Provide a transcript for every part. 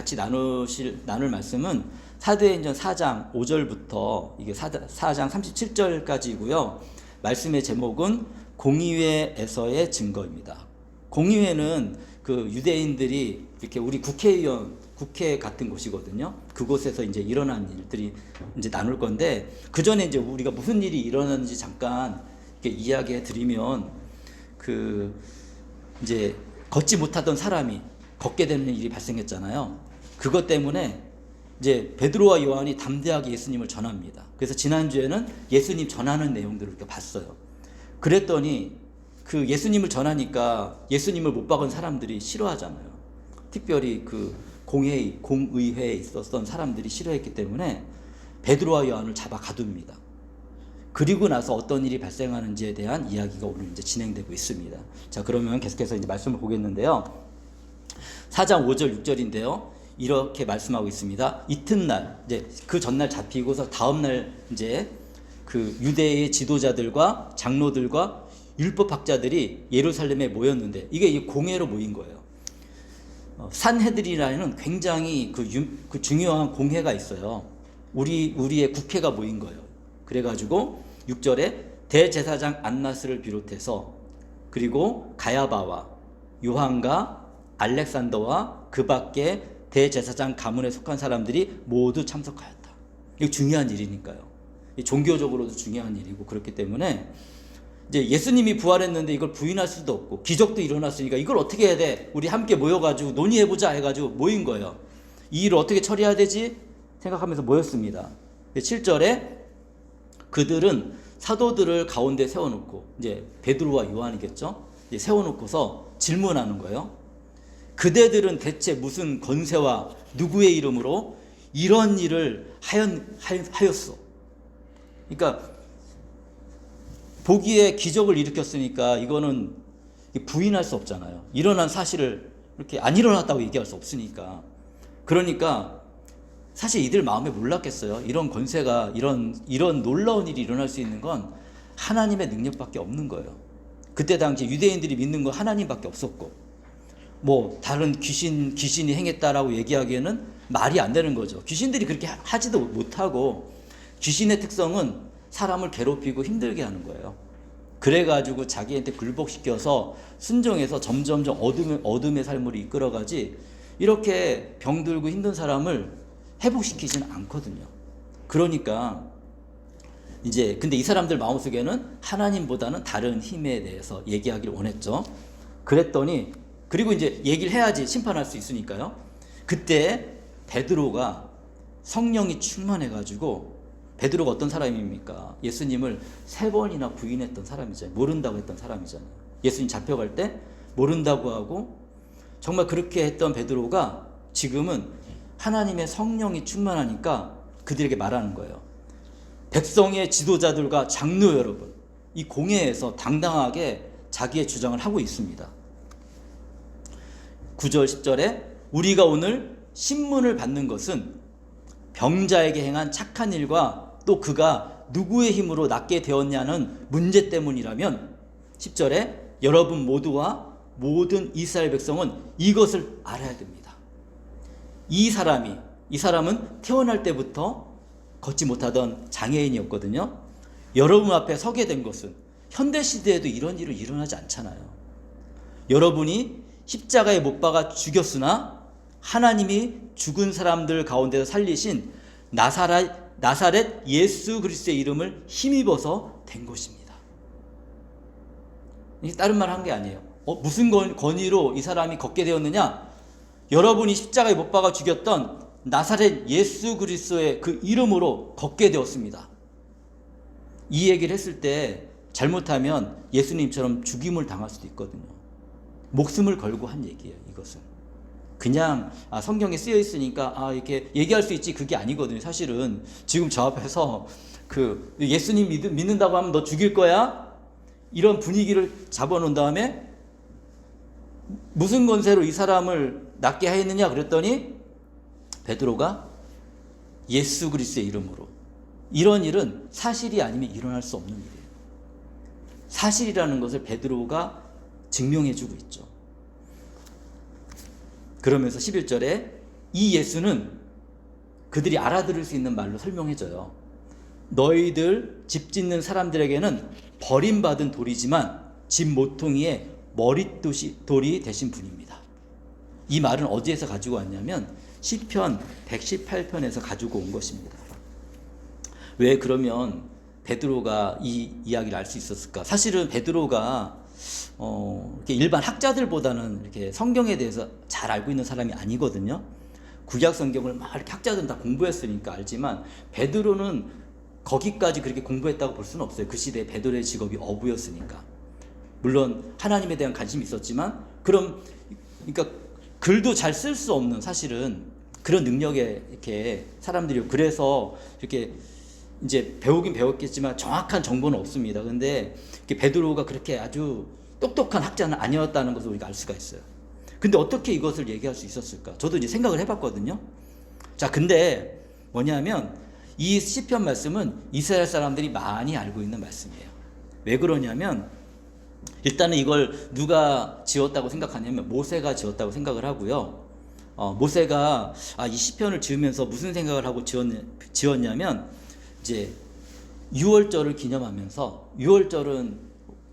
같이 나눌 말씀은 사도행전 4장 5절부터 이게 4장 37절까지고요. 말씀의 제목은 공의회에서의 증거입니다. 공의회는 그 유대인들이 이렇게 우리 국회 같은 곳이거든요. 그곳에서 이제 일어난 일들이 이제 나눌 건데, 그 전에 이제 우리가 무슨 일이 일어났는지 잠깐 이렇게 이야기해 드리면, 이제 걷지 못하던 사람이 걷게 되는 일이 발생했잖아요. 그것 때문에 이제 베드로와 요한이 담대하게 예수님을 전합니다. 그래서 지난주에는 예수님 전하는 내용들을 이렇게 봤어요. 그랬더니 그 예수님을 전하니까 예수님을 못 박은 사람들이 싫어하잖아요. 특별히 그 공의회에 있었던 사람들이 싫어했기 때문에 베드로와 요한을 잡아 가둡니다. 그리고 나서 어떤 일이 발생하는지에 대한 이야기가 오늘 이제 진행되고 있습니다. 자, 그러면 계속해서 이제 말씀을 보겠는데요. 4장 5절 6절인데요. 이렇게 말씀하고 있습니다. 이튿날, 이제 그 전날 잡히고서 다음날 이제 그 유대의 지도자들과 장로들과 율법학자들이 예루살렘에 모였는데, 이게 공회로 모인 거예요. 산헤드린이라는 굉장히 그 중요한 공회가 있어요. 우리의 국회가 모인 거예요. 그래가지고 6절에 대제사장 안나스를 비롯해서, 그리고 가야바와 요한과 알렉산더와 그 밖에 대제사장 가문에 속한 사람들이 모두 참석하였다. 이거 중요한 일이니까요. 종교적으로도 중요한 일이고, 그렇기 때문에 이제 예수님이 부활했는데 이걸 부인할 수도 없고, 기적도 일어났으니까 이걸 어떻게 해야 돼? 우리 함께 모여가지고 논의해보자 해가지고 모인 거예요. 이 일을 어떻게 처리해야 되지? 생각하면서 모였습니다. 7절에 그들은 사도들을 가운데 세워놓고, 이제 베드로와 요한이겠죠? 이제 세워놓고서 질문하는 거예요. 그대들은 대체 무슨 권세와 누구의 이름으로 이런 일을 하였소? 그러니까 보기에 기적을 일으켰으니까 이거는 부인할 수 없잖아요. 일어난 사실을 이렇게 안 일어났다고 얘기할 수 없으니까. 그러니까 사실 이들 마음에 몰랐겠어요. 이런 권세가, 이런 놀라운 일이 일어날 수 있는 건 하나님의 능력밖에 없는 거예요. 그때 당시 유대인들이 믿는 건 하나님밖에 없었고, 다른 귀신이 행했다라고 얘기하기에는 말이 안 되는 거죠. 귀신들이 그렇게 하지도 못하고, 귀신의 특성은 사람을 괴롭히고 힘들게 하는 거예요. 그래가지고 자기한테 굴복시켜서 순종해서 점점점 어둠의 삶으로 이끌어가지, 이렇게 병들고 힘든 사람을 회복시키지는 않거든요. 그러니까 이제 근데 이 사람들 마음속에는 하나님보다는 다른 힘에 대해서 얘기하기를 원했죠. 그랬더니, 그리고 이제 얘기를 해야지 심판할 수 있으니까요. 그때 베드로가 성령이 충만해가지고, 베드로가 어떤 사람입니까? 예수님을 3번이나 부인했던 사람이잖아요. 모른다고 했던 사람이잖아요. 예수님 잡혀갈 때 모른다고 하고, 정말 그렇게 했던 베드로가 지금은 하나님의 성령이 충만하니까 그들에게 말하는 거예요. 백성의 지도자들과 장로 여러분, 이 공회에서 당당하게 자기의 주장을 하고 있습니다. 9절 10절에 우리가 오늘 신문을 받는 것은 병자에게 행한 착한 일과 또 그가 누구의 힘으로 낫게 되었냐는 문제 때문이라면, 10절에 여러분 모두와 모든 이스라엘 백성은 이것을 알아야 됩니다. 이 사람은 태어날 때부터 걷지 못하던 장애인이었거든요. 여러분 앞에 서게 된 것은 현대시대에도 이런 일은 일어나지 않잖아요. 여러분이 십자가에 못 박아 죽였으나 하나님이 죽은 사람들 가운데서 살리신 나사렛 예수 그리스도의 이름을 힘입어서 된 것입니다. 이게 다른 말 한 게 아니에요. 무슨 권위로 이 사람이 걷게 되었느냐? 여러분이 십자가에 못 박아 죽였던 나사렛 예수 그리스도의 그 이름으로 걷게 되었습니다. 이 얘기를 했을 때 잘못하면 예수님처럼 죽임을 당할 수도 있거든요. 목숨을 걸고 한 얘기예요. 이것은 그냥 성경에 쓰여 있으니까 이렇게 얘기할 수 있지, 그게 아니거든요. 사실은 지금 저 앞에서 그 예수님 믿는다고 하면 너 죽일 거야, 이런 분위기를 잡아놓은 다음에 무슨 권세로 이 사람을 낫게 하였느냐 그랬더니 베드로가 예수 그리스도의 이름으로. 이런 일은 사실이 아니면 일어날 수 없는 일이에요. 사실이라는 것을 베드로가 증명해주고 있죠. 그러면서 11절에 이 예수는 그들이 알아들을 수 있는 말로 설명해줘요. 너희들 집 짓는 사람들에게는 버림받은 돌이지만 집 모퉁이의 머릿돌이 되신 분입니다. 이 말은 어디에서 가지고 왔냐면 시편 118편에서 가지고 온 것입니다. 왜 그러면 베드로가 이 이야기를 알 수 있었을까? 사실은 베드로가 이렇게 일반 학자들보다는 이렇게 성경에 대해서 잘 알고 있는 사람이 아니거든요. 구약 성경을 막 이렇게 학자들은 다 공부했으니까 알지만 베드로는 거기까지 그렇게 공부했다고 볼 수는 없어요. 그 시대에 베드로의 직업이 어부였으니까. 물론 하나님에 대한 관심이 있었지만 그러니까 글도 잘 쓸 수 없는 사실은 그런 능력에 이렇게 사람들이 그래서 이렇게 이제 배우긴 배웠겠지만 정확한 정보는 없습니다. 근데 베드로가 그렇게 아주 똑똑한 학자는 아니었다는 것을 우리가 알 수가 있어요. 근데 어떻게 이것을 얘기할 수 있었을까? 저도 이제 생각을 해봤거든요. 자, 근데 뭐냐면 이 시편 말씀은 이스라엘 사람들이 많이 알고 있는 말씀이에요. 왜 그러냐면 일단은 이걸 누가 지었다고 생각하냐면 모세가 지었다고 생각을 하고요. 모세가 이 시편을 지으면서 무슨 생각을 하고 지었냐면 이제 유월절을 기념하면서, 유월절은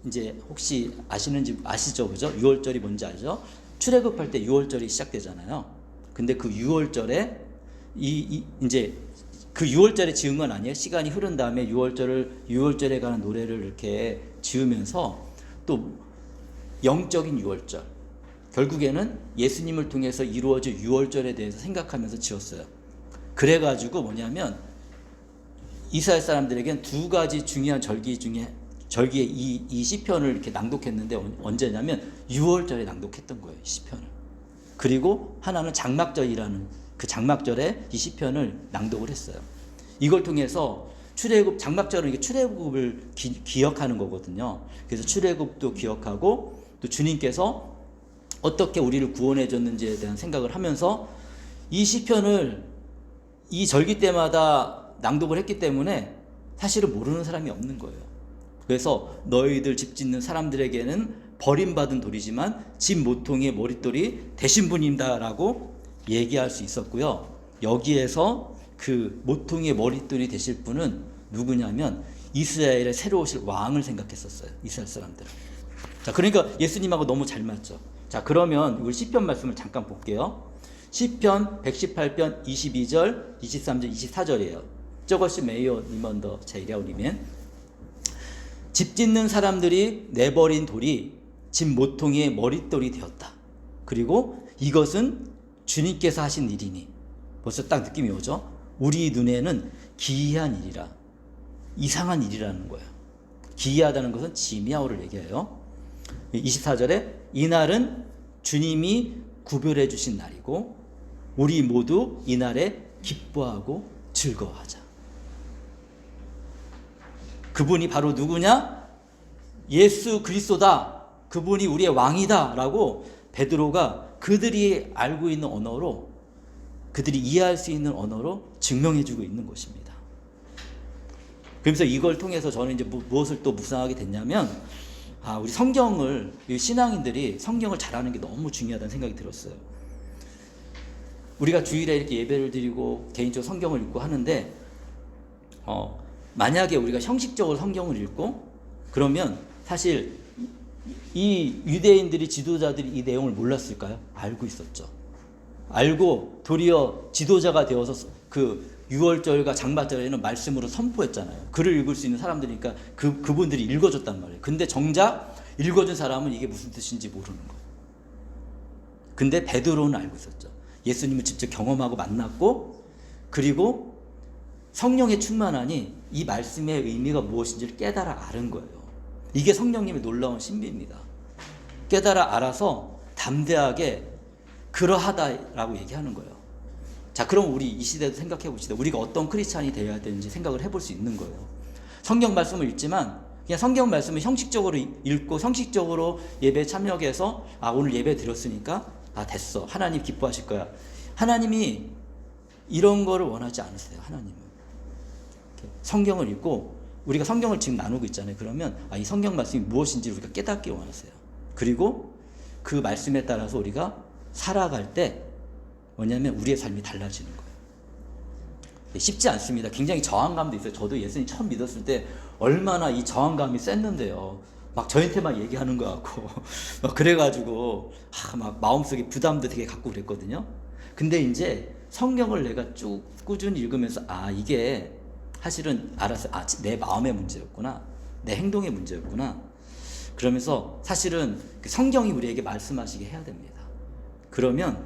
이제 혹시 아시죠? 그죠? 유월절이 뭔지 알죠? 출애굽할 때 유월절이 시작되잖아요. 근데 그 유월절에 이제 그 유월절에 지은 건 아니에요. 시간이 흐른 다음에 유월절에 관한 노래를 이렇게 지으면서 또 영적인 유월절, 결국에는 예수님을 통해서 이루어질 유월절에 대해서 생각하면서 지었어요. 그래가지고 뭐냐면 이스라엘 사람들에겐 두 가지 중요한 절기에 이 시편을 이렇게 낭독했는데 언제냐면 유월절에 낭독했던 거예요, 이 시편을. 그리고 하나는 장막절이라는 그 장막절에 이 시편을 낭독을 했어요. 이걸 통해서 장막절은 이게 출애굽을 기억하는 거거든요. 그래서 출애굽도 기억하고 또 주님께서 어떻게 우리를 구원해 줬는지에 대한 생각을 하면서 이 시편을 이 절기 때마다 낭독을 했기 때문에 사실은 모르는 사람이 없는 거예요. 그래서 너희들 집 짓는 사람들에게는 버림받은 돌이지만 집 모퉁이의 머릿돌이 되신 분입니다라고 얘기할 수 있었고요. 여기에서 그 모퉁이의 머릿돌이 되실 분은 누구냐면 이스라엘의 새로 오실 왕을 생각했었어요. 이스라엘 사람들은. 자, 그러니까 예수님하고 너무 잘 맞죠. 자, 그러면 우리 시편 말씀을 잠깐 볼게요. 시편 118편 22절, 23절, 24절이에요. 저것이 메이어 니먼더 제이랴우리면 집 짓는 사람들이 내버린 돌이 집 모퉁이의 머릿돌이 되었다. 그리고 이것은 주님께서 하신 일이니, 벌써 딱 느낌이 오죠? 우리 눈에는 기이한 일이라, 이상한 일이라는 거예요. 기이하다는 것은 지미아오를 얘기해요. 24절에 이날은 주님이 구별해 주신 날이고 우리 모두 이날에 기뻐하고 즐거워하자. 그분이 바로 누구냐? 예수 그리스도다. 그분이 우리의 왕이다 라고 베드로가 그들이 알고 있는 언어로, 그들이 이해할 수 있는 언어로 증명해 주고 있는 것입니다. 그러면서 이걸 통해서 저는 이제 무엇을 또 묵상하게 됐냐면 우리 성경을, 신앙인들이 성경을 잘하는 게 너무 중요하다는 생각이 들었어요. 우리가 주일에 이렇게 예배를 드리고 개인적으로 성경을 읽고 하는데 만약에 우리가 형식적으로 성경을 읽고 그러면 사실 이 유대인들이, 지도자들이 이 내용을 몰랐을까요? 알고 있었죠. 알고 도리어 지도자가 되어서 그 유월절과 장막절에는 말씀으로 선포했잖아요. 글을 읽을 수 있는 사람들이니까 그분들이 읽어줬단 말이에요. 근데 정작 읽어준 사람은 이게 무슨 뜻인지 모르는 거예요. 근데 베드로는 알고 있었죠. 예수님을 직접 경험하고 만났고, 그리고 성령에 충만하니 이 말씀의 의미가 무엇인지를 깨달아 아는 거예요. 이게 성령님의 놀라운 신비입니다. 깨달아 알아서 담대하게 그러하다라고 얘기하는 거예요. 자, 그럼 우리 이 시대도 생각해 봅시다. 우리가 어떤 크리스찬이 되어야 되는지 생각을 해볼 수 있는 거예요. 성경 말씀을 읽지만 그냥 성경 말씀을 형식적으로 읽고 형식적으로 예배에 참여해서 오늘 예배 드렸으니까 됐어, 하나님 기뻐하실 거야. 하나님이 이런 거를 원하지 않으세요. 하나님은 성경을 읽고, 우리가 성경을 지금 나누고 있잖아요. 그러면 이 성경 말씀이 무엇인지 우리가 깨닫기 원하세요. 그리고 그 말씀에 따라서 우리가 살아갈 때 뭐냐면 우리의 삶이 달라지는 거예요. 쉽지 않습니다. 굉장히 저항감도 있어요. 저도 예수님 처음 믿었을 때 얼마나 이 저항감이 셌는데요. 막 저한테만 얘기하는 거 같고 막 그래가지고 막 마음속에 부담도 되게 갖고 그랬거든요. 근데 이제 성경을 내가 쭉 꾸준히 읽으면서 이게 사실은 알았어요. 내 마음의 문제였구나. 내 행동의 문제였구나. 그러면서 사실은 성경이 우리에게 말씀하시게 해야 됩니다. 그러면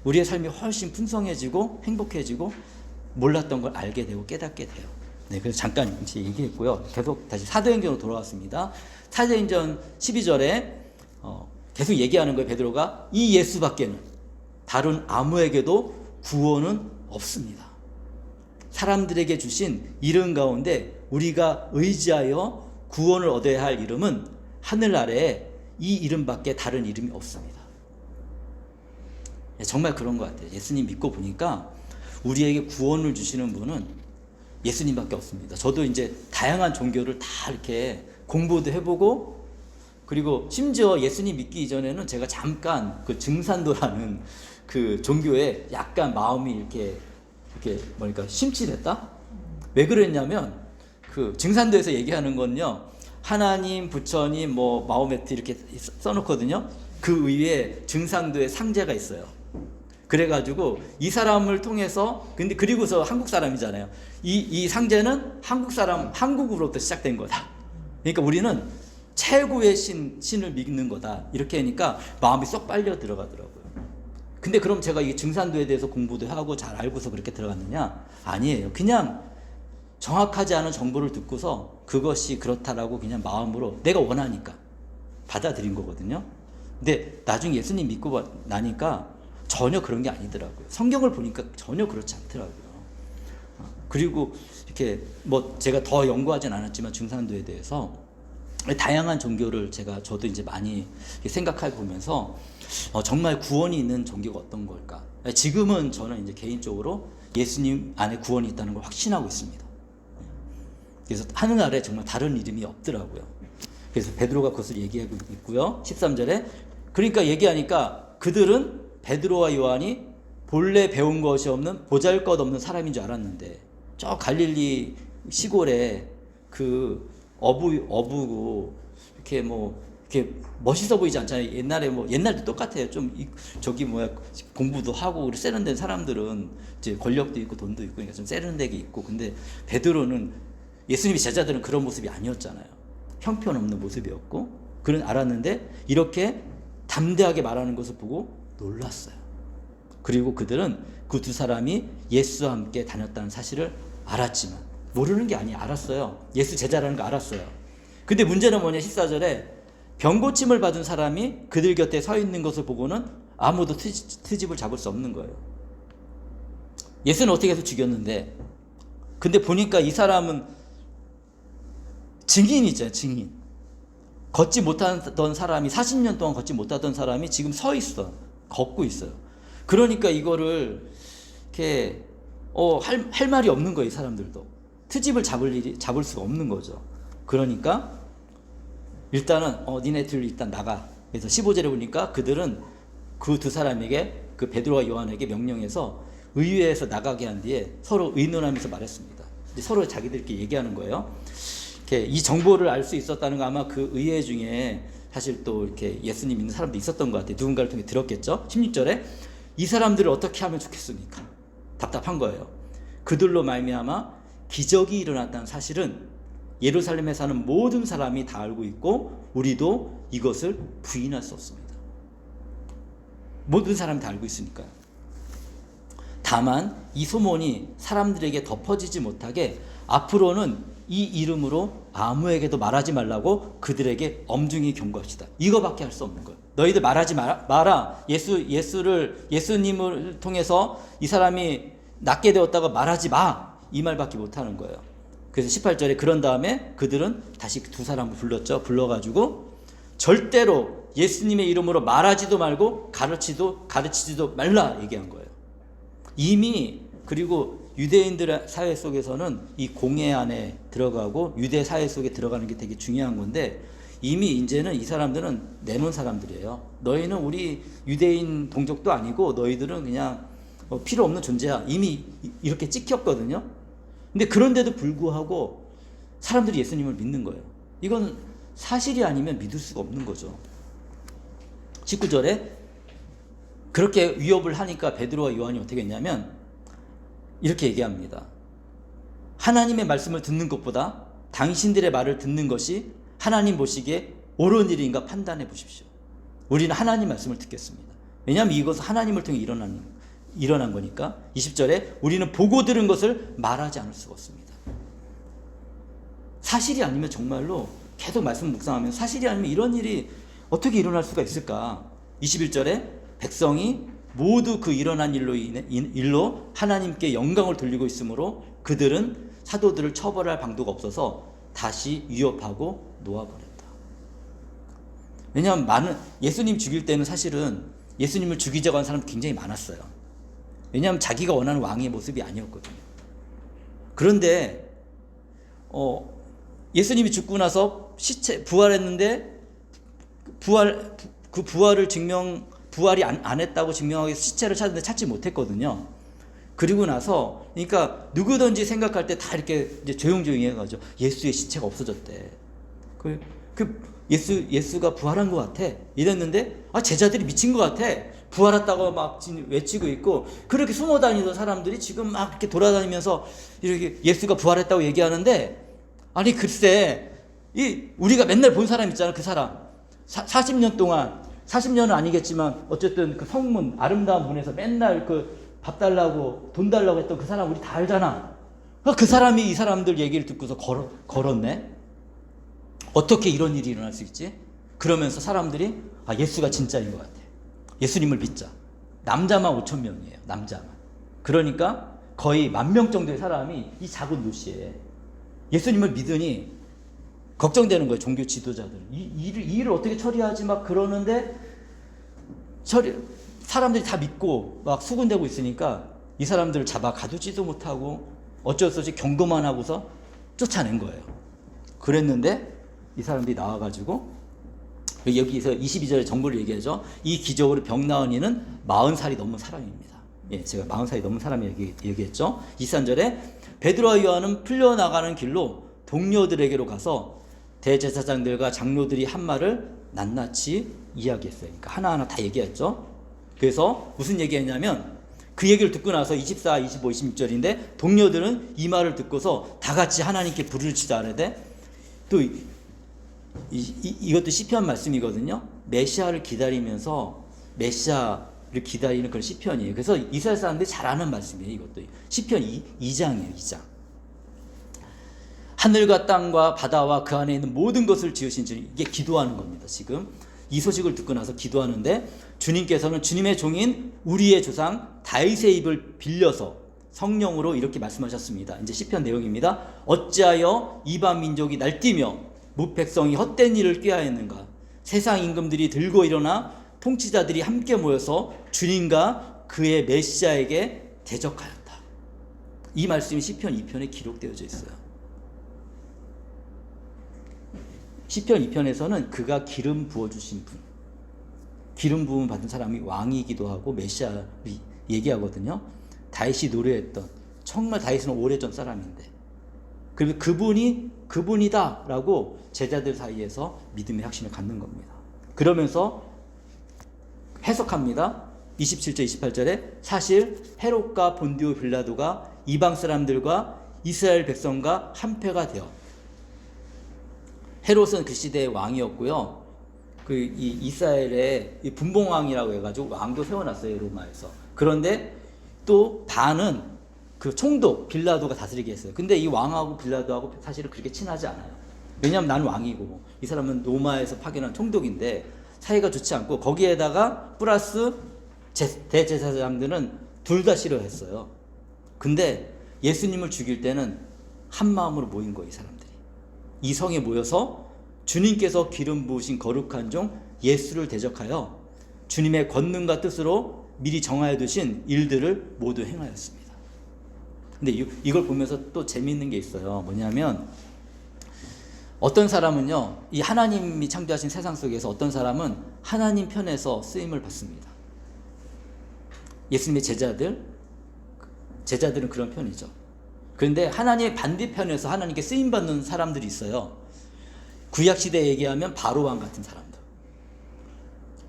우리의 삶이 훨씬 풍성해지고 행복해지고 몰랐던 걸 알게 되고 깨닫게 돼요. 네, 그래서 잠깐 이제 얘기했고요. 계속 다시 사도행전으로 돌아왔습니다. 사도행전 12절에 계속 얘기하는 거예요. 베드로가 이 예수밖에는 다른 아무에게도 구원은 없습니다. 사람들에게 주신 이름 가운데 우리가 의지하여 구원을 얻어야 할 이름은 하늘 아래에 이 이름밖에 다른 이름이 없습니다. 정말 그런 것 같아요. 예수님 믿고 보니까 우리에게 구원을 주시는 분은 예수님밖에 없습니다. 저도 이제 다양한 종교를 다 이렇게 공부도 해보고, 그리고 심지어 예수님 믿기 이전에는 제가 잠깐 그 증산도라는 그 종교에 약간 마음이 이렇게 뭐랄까 심취됐다? 왜 그랬냐면 그 증산도에서 얘기하는 건요, 하나님, 부처님, 뭐 마호메트 이렇게 써놓거든요. 그 위에 증산도의 상제가 있어요. 그래가지고 이 사람을 통해서, 근데 그리고서 한국 사람이잖아요. 이 상제는 한국 사람, 한국으로부터 시작된 거다. 그러니까 우리는 최고의 신을 믿는 거다. 이렇게 하니까 마음이 쏙 빨려 들어가더라고요. 근데 그럼 제가 이 증산도에 대해서 공부도 하고 잘 알고서 그렇게 들어갔느냐? 아니에요. 그냥 정확하지 않은 정보를 듣고서 그것이 그렇다라고 그냥 마음으로 내가 원하니까 받아들인 거거든요. 근데 나중에 예수님 믿고 나니까 전혀 그런 게 아니더라고요. 성경을 보니까 전혀 그렇지 않더라고요. 그리고 이렇게 뭐 제가 더 연구하진 않았지만 증산도에 대해서 다양한 종교를 저도 이제 많이 생각해 보면서 정말 구원이 있는 종교가 어떤 걸까? 지금은 저는 이제 개인적으로 예수님 안에 구원이 있다는 걸 확신하고 있습니다. 그래서 하늘 아래 정말 다른 이름이 없더라고요. 그래서 베드로가 그것을 얘기하고 있고요. 13절에 그러니까 얘기하니까 그들은 베드로와 요한이 본래 배운 것이 없는 보잘것없는 사람인 줄 알았는데 저 갈릴리 시골에 그 어부고 이렇게 뭐 이렇게 멋있어 보이지 않잖아요. 옛날도 똑같아요. 좀 공부도 하고 세련된 사람들은 이제 권력도 있고 돈도 있고 그러니까 좀 세련되게 있고, 근데 베드로는 예수님의 제자들은 그런 모습이 아니었잖아요. 형편없는 모습이었고 그런 알았는데 이렇게 담대하게 말하는 것을 보고 놀랐어요. 그리고 그들은 그 두 사람이 예수와 함께 다녔다는 사실을 알았지만, 모르는 게 아니에요. 알았어요. 예수 제자라는 거 알았어요. 근데 문제는 뭐냐, 14절에 병고침을 받은 사람이 그들 곁에 서 있는 것을 보고는 아무도 트집을 잡을 수 없는 거예요. 예수는 어떻게 해서 죽였는데, 근데 보니까 이 사람은 증인이죠. 증인. 걷지 못하던 사람이, 40년 동안 걷지 못하던 사람이 지금 서 있어. 걷고 있어요. 그러니까 이거를 이렇게 할 말이 없는 거예요. 이 사람들도 트집을 잡을 수가 없는 거죠. 그러니까 일단은 니네들 일단 나가. 그래서 15절에 보니까 그들은 그 두 사람에게, 그 베드로와 요한에게 명령해서 의회에서 나가게 한 뒤에 서로 의논하면서 말했습니다. 서로 자기들끼리 얘기하는 거예요. 이렇게 이 정보를 알 수 있었다는 거, 아마 그 의회 중에 사실 또 이렇게 예수님 믿는 사람도 있었던 것 같아요. 누군가를 통해 들었겠죠. 16절에 이 사람들을 어떻게 하면 좋겠습니까? 답답한 거예요. 그들로 말미암아 기적이 일어났다는 사실은 예루살렘에 사는 모든 사람이 다 알고 있고 우리도 이것을 부인할 수 없습니다. 모든 사람이 다 알고 있으니까요. 다만 이 소문이 사람들에게 덮어지지 못하게 앞으로는 이 이름으로 아무에게도 말하지 말라고 그들에게 엄중히 경고합시다. 이거밖에 할 수 없는 거예요. 너희들 말하지 마라. 예수님을 통해서 이 사람이 낫게 되었다고 말하지 마. 이 말밖에 못하는 거예요. 그래서 18절에 그런 다음에 그들은 다시 두 사람을 불렀죠. 불러가지고 절대로 예수님의 이름으로 말하지도 말고 가르치지도 말라 얘기한 거예요. 이미, 그리고 유대인들 사회 속에서는 이 공회 안에 들어가고 유대 사회 속에 들어가는 게 되게 중요한 건데, 이미 이제는 이 사람들은 내놓은 사람들이에요. 너희는 우리 유대인 동족도 아니고 너희들은 그냥 필요 없는 존재야. 이미 이렇게 찍혔거든요. 근데 그런데도 불구하고 사람들이 예수님을 믿는 거예요. 이건 사실이 아니면 믿을 수가 없는 거죠. 19절에 그렇게 위협을 하니까 베드로와 요한이 어떻게 했냐면 이렇게 얘기합니다. 하나님의 말씀을 듣는 것보다 당신들의 말을 듣는 것이 하나님 보시기에 옳은 일인가 판단해 보십시오. 우리는 하나님 말씀을 듣겠습니다. 왜냐하면 이것은 하나님을 통해 일어난 거니까. 20절에 우리는 보고 들은 것을 말하지 않을 수가 없습니다. 사실이 아니면 정말로 계속 말씀 묵상하면 사실이 아니면 이런 일이 어떻게 일어날 수가 있을까. 21절에 백성이 모두 그 일어난 일로 하나님께 영광을 돌리고 있으므로 그들은 사도들을 처벌할 방도가 없어서 다시 위협하고 놓아버렸다. 왜냐하면 예수님 죽일 때는 사실은 예수님을 죽이자고 하는 사람 굉장히 많았어요. 왜냐하면 자기가 원하는 왕의 모습이 아니었거든요. 그런데 예수님이 죽고 나서 부활했는데 부활이 안 했다고 증명하기 위해서 시체를 찾는데 찾지 못했거든요. 그리고 나서 그러니까 누구든지 생각할 때 다 이렇게 이제 조용조용히 해가지고 예수의 시체가 없어졌대. 예수가 부활한 것 같아. 이랬는데 제자들이 미친 것 같아. 부활했다고 막 외치고 있고 그렇게 숨어 다니던 사람들이 지금 막 이렇게 돌아다니면서 이렇게 예수가 부활했다고 얘기하는데 아니 글쎄 우리가 맨날 본 사람 있잖아. 그 사람 40년 동안 40년은 아니겠지만 어쨌든 그 성문 아름다운 문에서 맨날 그 밥 달라고 돈 달라고 했던 그 사람 우리 다 알잖아. 그 사람이 이 사람들 얘기를 듣고서 걸었네. 어떻게 이런 일이 일어날 수 있지? 그러면서 사람들이 예수가 진짜인 것 같아. 예수님을 믿자. 남자만 5천 명이에요. 남자만. 그러니까 거의 10,000명 정도의 사람이 이 작은 도시에 예수님을 믿으니 걱정되는 거예요. 종교 지도자들. 이 일을 어떻게 처리하지 막 그러는데 사람들이 다 믿고 막 수군대고 있으니까 이 사람들을 잡아 가두지도 못하고 어쩔 수 없이 경고만 하고서 쫓아낸 거예요. 그랬는데 이 사람들이 나와가지고 여기서 22절에 정보를 얘기하죠. 이 기적으로 병 나은 이는 40살이 넘은 사람입니다. 제가 40살이 넘은 사람이 얘기했죠. 23절에 베드로와 요한은 풀려나가는 길로 동료들에게로 가서 대제사장들과 장로들이 한 말을 낱낱이 이야기했어요. 그러니까 하나하나 다 얘기했죠. 그래서 무슨 얘기했냐면 그 얘기를 듣고 나서 24, 25, 26절인데 동료들은 이 말을 듣고서 다 같이 하나님께 부르짖자 하는데 또 이것도 시편 말씀이거든요. 메시아를 기다리면서 메시아를 기다리는 그런 시편이에요. 그래서 이스라엘 사람들이 잘 아는 말씀이에요. 이것도 시편 2장이에요. 2장. 하늘과 땅과 바다와 그 안에 있는 모든 것을 지으신 주님, 이게 기도하는 겁니다. 지금 이 소식을 듣고 나서 기도하는데 주님께서는 주님의 종인 우리의 조상 다윗의 입을 빌려서 성령으로 이렇게 말씀하셨습니다. 이제 시편 내용입니다. 어찌하여 이방 민족이 날뛰며 무 백성이 헛된 일을 꾀하였는가. 세상 임금들이 들고 일어나 통치자들이 함께 모여서 주님과 그의 메시아에게 대적하였다. 이 말씀이 시편 2편에 기록되어져 있어요. 시편 2편에서는 그가 기름 부어주신 분, 기름 부음 받은 사람이 왕이기도 하고 메시아를 얘기하거든요. 다윗이 노래했던, 정말 다윗은 오래전 사람인데 그리고 그분이다 라고 제자들 사이에서 믿음의 확신을 갖는 겁니다. 그러면서 해석합니다. 27절 28절에 사실 헤롯과 본디오 빌라도가 이방 사람들과 이스라엘 백성과 한패가 되어, 헤롯은 그 시대의 왕이었고요. 이 이스라엘의 분봉왕이라고 해가지고 왕도 세워놨어요. 로마에서. 그런데 또 반은 그 총독 빌라도가 다스리게 했어요. 근데 이 왕하고 빌라도하고 사실은 그렇게 친하지 않아요. 왜냐하면 나는 왕이고 이 사람은 로마에서 파견한 총독인데 사이가 좋지 않고 거기에다가 플러스 대제사장들은 둘 다 싫어했어요. 근데 예수님을 죽일 때는 한 마음으로 모인 거예요. 이 사람들이. 이 성에 모여서 주님께서 기름 부으신 거룩한 종 예수를 대적하여 주님의 권능과 뜻으로 미리 정하여 두신 일들을 모두 행하였습니다. 근데 이걸 보면서 또 재미있는 게 있어요. 뭐냐면 어떤 사람은요, 이 하나님이 창조하신 세상 속에서 어떤 사람은 하나님 편에서 쓰임을 받습니다. 예수님의 제자들, 제자들은 그런 편이죠. 그런데 하나님의 반대편에서 하나님께 쓰임받는 사람들이 있어요. 구약시대에 얘기하면 바로왕 같은 사람들.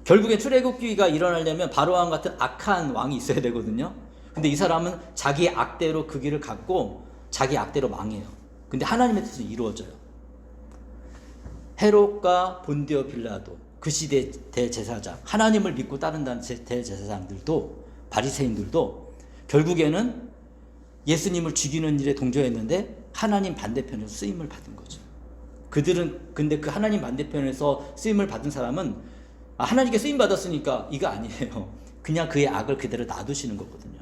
결국엔 출애굽기가 일어나려면 바로왕 같은 악한 왕이 있어야 되거든요. 근데 이 사람은 자기의 악대로 그 길을 갔고 자기 악대로 망해요. 근데 하나님의 뜻은 이루어져요. 헤롯과 본디오 빌라도, 그 시대 대제사장, 하나님을 믿고 따른다는 대제사장들도, 바리새인들도 결국에는 예수님을 죽이는 일에 동조했는데 하나님 반대편에서 쓰임을 받은 거죠. 그들은 근데 그 하나님 반대편에서 쓰임을 받은 사람은 하나님께 쓰임 받았으니까 이거 아니에요. 그냥 그의 악을 그대로 놔두시는 거거든요.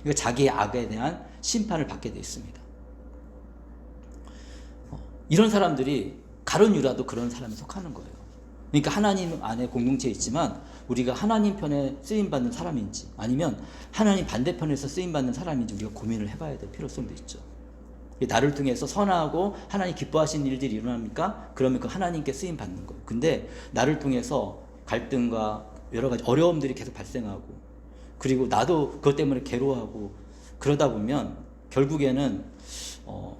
그러니까 자기의 악에 대한 심판을 받게 되어 있습니다. 이런 사람들이 가룟 유다도 그런 사람에 속하는 거예요. 그러니까 하나님 안에 공동체에 있지만 우리가 하나님 편에 쓰임받는 사람인지 아니면 하나님 반대편에서 쓰임받는 사람인지 우리가 고민을 해봐야 될 필요성도 있죠. 나를 통해서 선하고 하나님 기뻐하시는 일들이 일어납니까? 그러면 그 하나님께 쓰임받는 거예요. 근데 나를 통해서 갈등과 여러 가지 어려움들이 계속 발생하고 그리고 나도 그것 때문에 괴로워하고 그러다 보면 결국에는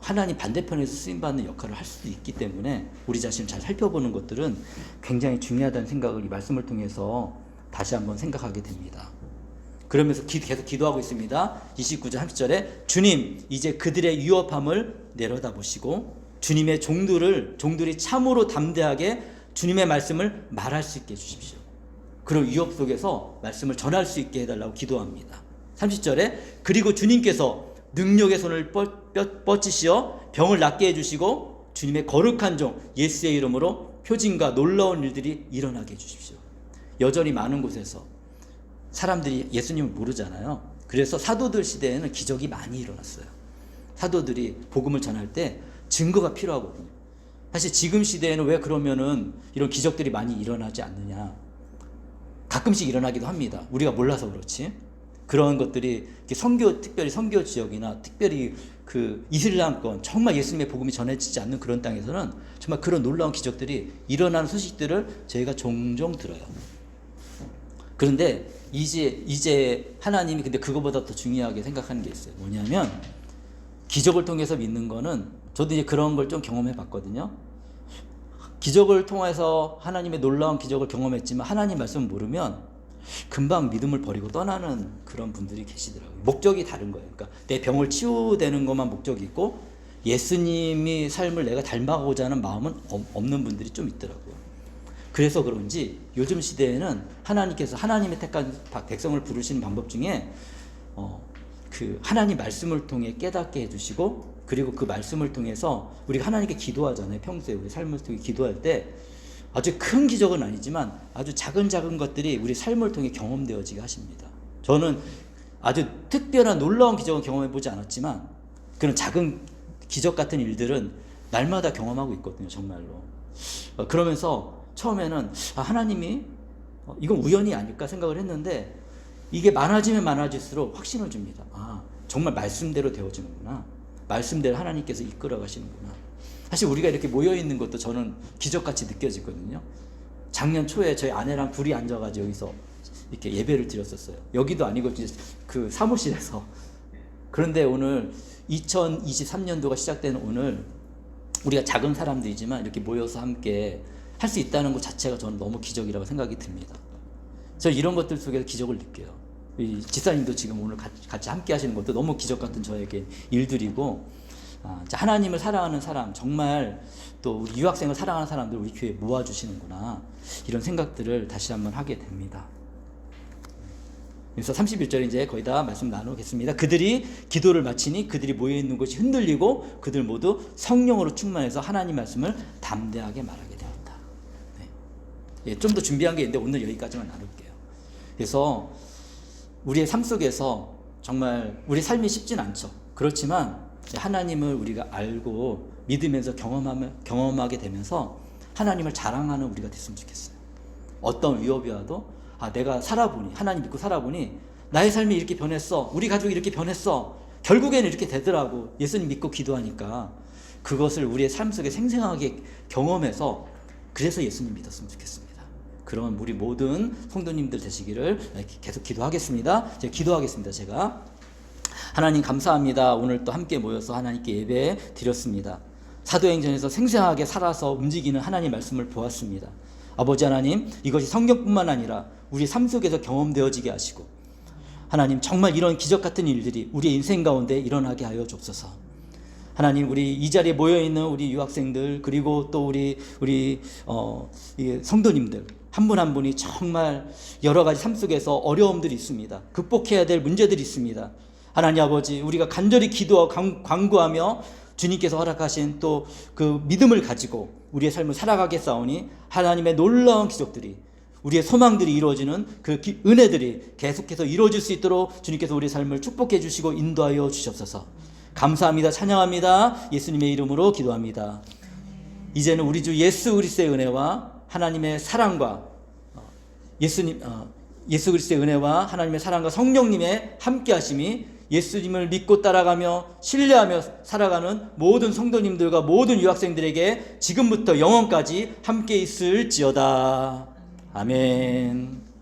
하나님 반대편에서 쓰임받는 역할을 할 수도 있기 때문에 우리 자신을 잘 살펴보는 것들은 굉장히 중요하다는 생각을 이 말씀을 통해서 다시 한번 생각하게 됩니다. 그러면서 계속 기도하고 있습니다. 29절 30절에 주님 이제 그들의 위협함을 내려다보시고 주님의 종들이 참으로 담대하게 주님의 말씀을 말할 수 있게 해주십시오. 그런 위협 속에서 말씀을 전할 수 있게 해달라고 기도합니다. 30절에 그리고 주님께서 능력의 손을 뻗치시어 병을 낫게 해주시고 주님의 거룩한 종 예수의 이름으로 표징과 놀라운 일들이 일어나게 해주십시오. 여전히 많은 곳에서 사람들이 예수님을 모르잖아요. 그래서 사도들 시대에는 기적이 많이 일어났어요. 사도들이 복음을 전할 때 증거가 필요하거든요. 사실 지금 시대에는 왜 그러면은 이런 기적들이 많이 일어나지 않느냐. 가끔씩 일어나기도 합니다. 우리가 몰라서 그렇지. 그런 것들이 특별히 선교 지역이나 특별히 그 이슬람권 정말 예수님의 복음이 전해지지 않는 그런 땅에서는 정말 그런 놀라운 기적들이 일어나는 소식들을 저희가 종종 들어요. 그런데 이제 하나님이 근데 그거보다 더 중요하게 생각하는 게 있어요. 뭐냐면 기적을 통해서 믿는 거는 저도 이제 그런 걸 좀 경험해 봤거든요. 기적을 통해서 하나님의 놀라운 기적을 경험했지만 하나님 말씀을 모르면 금방 믿음을 버리고 떠나는 그런 분들이 계시더라고요. 목적이 다른 거예요. 그러니까 내 병을 치유되는 것만 목적이 있고 예수님이 삶을 내가 닮아가고자 하는 마음은 없는 분들이 좀 있더라고요. 그래서 그런지 요즘 시대에는 하나님께서 하나님의 택한 백성을 부르시는 방법 중에 그 하나님 말씀을 통해 깨닫게 해주시고 그리고 그 말씀을 통해서 우리가 하나님께 기도하잖아요. 평소에 우리 삶을 통해 기도할 때 아주 큰 기적은 아니지만 아주 작은 것들이 우리 삶을 통해 경험되어지게 하십니다. 저는 아주 특별한 놀라운 기적은 경험해보지 않았지만 그런 작은 기적 같은 일들은 날마다 경험하고 있거든요. 정말로. 그러면서 처음에는 하나님이 이건 우연이 아닐까 생각을 했는데 이게 많아지면 많아질수록 확신을 줍니다. 정말 말씀대로 되어지는구나. 말씀대로 하나님께서 이끌어 가시는구나. 사실 우리가 이렇게 모여있는 것도 저는 기적같이 느껴지거든요. 작년 초에 저희 아내랑 둘이 앉아가지고 여기서 이렇게 예배를 드렸었어요. 여기도 아니고 그 사무실에서. 그런데 오늘 2023년도가 시작되는 오늘 우리가 작은 사람들이지만 이렇게 모여서 함께 할 수 있다는 것 자체가 저는 너무 기적이라고 생각이 듭니다. 저 이런 것들 속에서 기적을 느껴요. 이 지사님도 지금 오늘 같이 함께 하시는 것도 너무 기적 같은 저에게 일들이고 하나님을 사랑하는 사람 정말 또 우리 유학생을 사랑하는 사람들 우리 교회에 모아주시는구나 이런 생각들을 다시 한번 하게 됩니다. 그래서 31절 이제 거의 다 말씀 나누겠습니다. 그들이 기도를 마치니 그들이 모여있는 곳이 흔들리고 그들 모두 성령으로 충만해서 하나님 말씀을 담대하게 말하게 되었다. 네. 좀 더 준비한 게 있는데 오늘 여기까지만 나눌게요. 그래서 우리의 삶 속에서 정말 우리 삶이 쉽진 않죠. 그렇지만 하나님을 우리가 알고 믿으면서 경험하게 되면서 하나님을 자랑하는 우리가 됐으면 좋겠어요. 어떤 위협이 와도 내가 살아보니 하나님 믿고 살아보니 나의 삶이 이렇게 변했어. 우리 가족이 이렇게 변했어. 결국에는 이렇게 되더라고. 예수님 믿고 기도하니까 그것을 우리의 삶 속에 생생하게 경험해서 그래서 예수님 믿었으면 좋겠습니다. 그런 우리 모든 성도님들 되시기를 계속 기도하겠습니다. 제가 기도하겠습니다. 제가 하나님 감사합니다. 오늘 또 함께 모여서 하나님께 예배 드렸습니다. 사도행전에서 생생하게 살아서 움직이는 하나님 말씀을 보았습니다. 아버지 하나님, 이것이 성경뿐만 아니라 우리 삶 속에서 경험되어지게 하시고 하나님, 정말 이런 기적 같은 일들이 우리의 인생 가운데 일어나게 하여 주옵소서. 하나님, 우리 이 자리에 모여있는 우리 유학생들, 그리고 또 우리 이 성도님들 한 분 한 분이 정말 여러 가지 삶 속에서 어려움들이 있습니다. 극복해야 될 문제들이 있습니다. 하나님 아버지, 우리가 간절히 기도하고 간구하며 주님께서 허락하신 또 그 믿음을 가지고 우리의 삶을 살아가게 싸우니 하나님의 놀라운 기적들이, 우리의 소망들이 이루어지는 그 은혜들이 계속해서 이루어질 수 있도록 주님께서 우리의 삶을 축복해 주시고 인도하여 주시옵소서. 감사합니다. 찬양합니다. 예수님의 이름으로 기도합니다. 이제는 우리 주 예수 그리스도의 은혜와 하나님의 사랑과 예수 그리스도의 은혜와 하나님의 사랑과 성령님의 함께하심이 예수님을 믿고 따라가며 신뢰하며 살아가는 모든 성도님들과 모든 유학생들에게 지금부터 영원까지 함께 있을지어다. 아멘.